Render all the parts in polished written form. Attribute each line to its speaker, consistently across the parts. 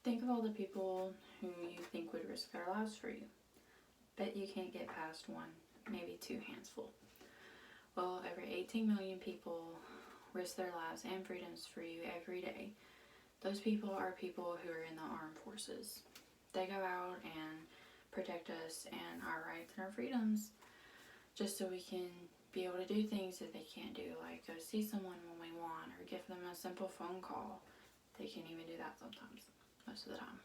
Speaker 1: Think of all the people who you think would risk their lives for you. Bet you can't get past one, maybe two handsful. Well, over 18 million people risk their lives and freedoms for you every day. Those people are people who are in the armed forces. They go out and protect us and our rights and our freedoms just so we can be able to do things that they can't do, like go see someone when we want or give them a simple phone call. They can't even do that sometimes, most of the time.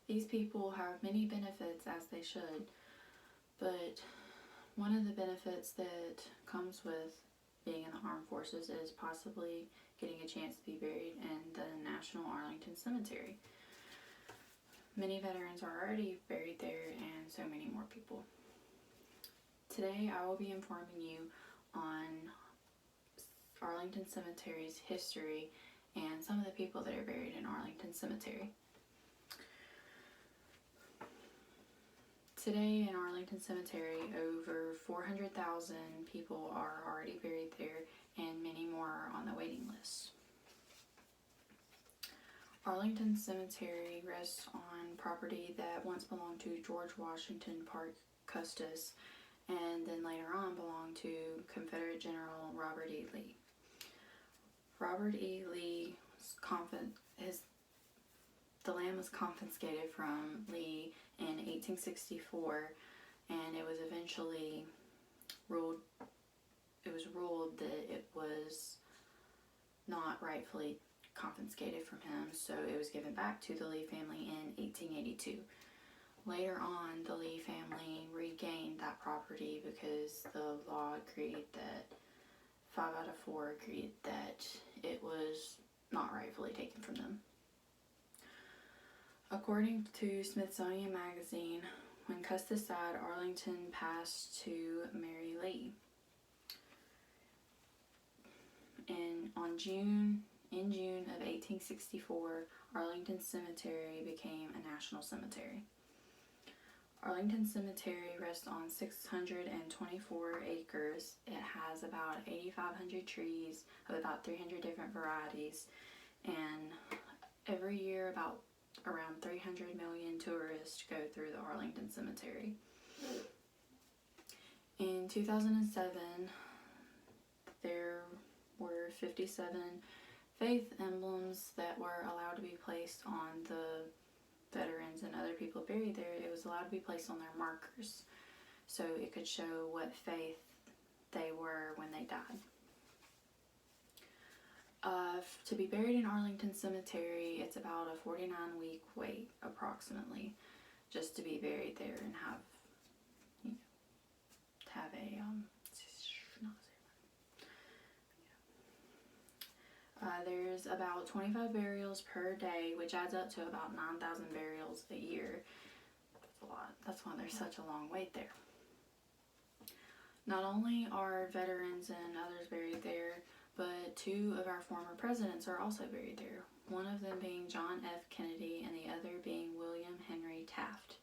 Speaker 1: These people have many benefits, as they should, but one of the benefits that comes with being in the armed forces is possibly getting a chance to be buried in the National Arlington Cemetery. Many veterans are already buried there, and so many more people. Today I will be informing you on Arlington Cemetery's history and some of the people that are buried in Arlington Cemetery. Today in Arlington Cemetery, over 400,000 people are already buried there, and many more are on the waiting list. Arlington Cemetery rests on property that once belonged to George Washington Parke Custis, and then later on belonged to Confederate General Robert E. Lee. Robert E. Lee, the land was confiscated from Lee in 1864, and it was eventually ruled that it was not rightfully confiscated from him, so it was given back to the Lee family in 1882. Later on, the Lee family regained that property because the law agreed that 5 out of 4 agreed that it was not rightfully taken from them. According to Smithsonian Magazine, when Custis died, Arlington passed to Mary Lee. In June of 1864, Arlington Cemetery became a national cemetery. Arlington Cemetery rests on 624 acres. It has about 8,500 trees of about 300 different varieties, and every year around 300 million tourists go through the Arlington Cemetery. In 2007, there were 57 faith emblems that were allowed to be placed on the veterans and other people buried there. It was allowed to be placed on their markers, so it could show what faith they were when they died. To be buried in Arlington Cemetery, it's about a 49-week wait, approximately, just to be buried there and have there's about 25 burials per day, which adds up to about 9,000 burials a year. That's a lot. That's why there's such a long wait there. Not only are veterans and others buried there, but 2 of our former presidents are also buried there. One of them being John F. Kennedy and the other being William Henry Taft.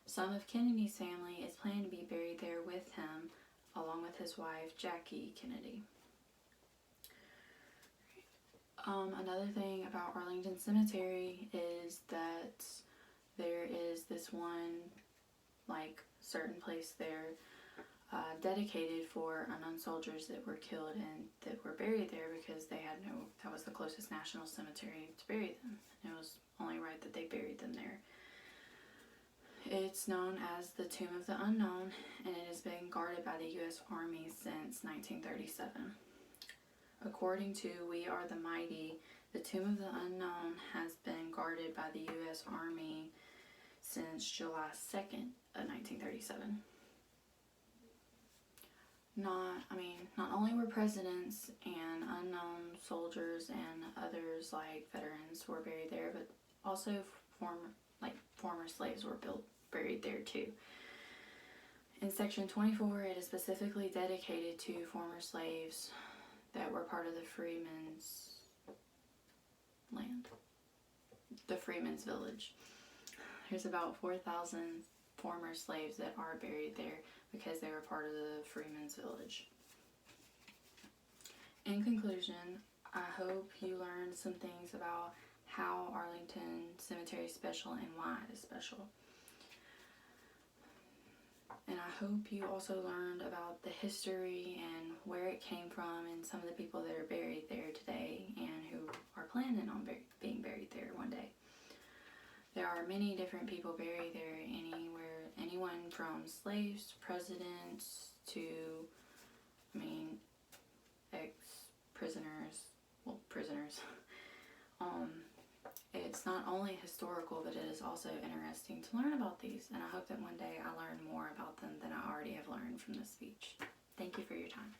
Speaker 1: Some of Kennedy's family is planned to be buried there with him, along with his wife, Jackie Kennedy. Another thing about Arlington Cemetery is that there is this one, certain place there dedicated for unknown soldiers that were killed and that were buried there because that was the closest national cemetery to bury them. It was only right that they buried them there. It's known as the Tomb of the Unknown, and it has been guarded by the U.S. Army since 1937. According to We Are the Mighty, the Tomb of the Unknown has been guarded by the U.S. Army since July 2nd of 1937. Not only were presidents and unknown soldiers and others like veterans were buried there, but also former slaves were buried there too. In section 24, it is specifically dedicated to former slaves that were part of the Freeman's land, the Freeman's Village. There's about 4,000 former slaves that are buried there because they were part of the Freeman's Village. In conclusion, I hope you learned some things about how Arlington Cemetery is special and why it is special. And I hope you also learned about the history and where it came from and some of the people that are buried there today and who are planning on being buried there one day. There are many different people buried there, anyone from slaves to presidents to, ex-prisoners, prisoners. It's not only historical, but it is also interesting to learn about these, and I hope that one day I learn more about them than I already have learned from this speech. Thank you for your time.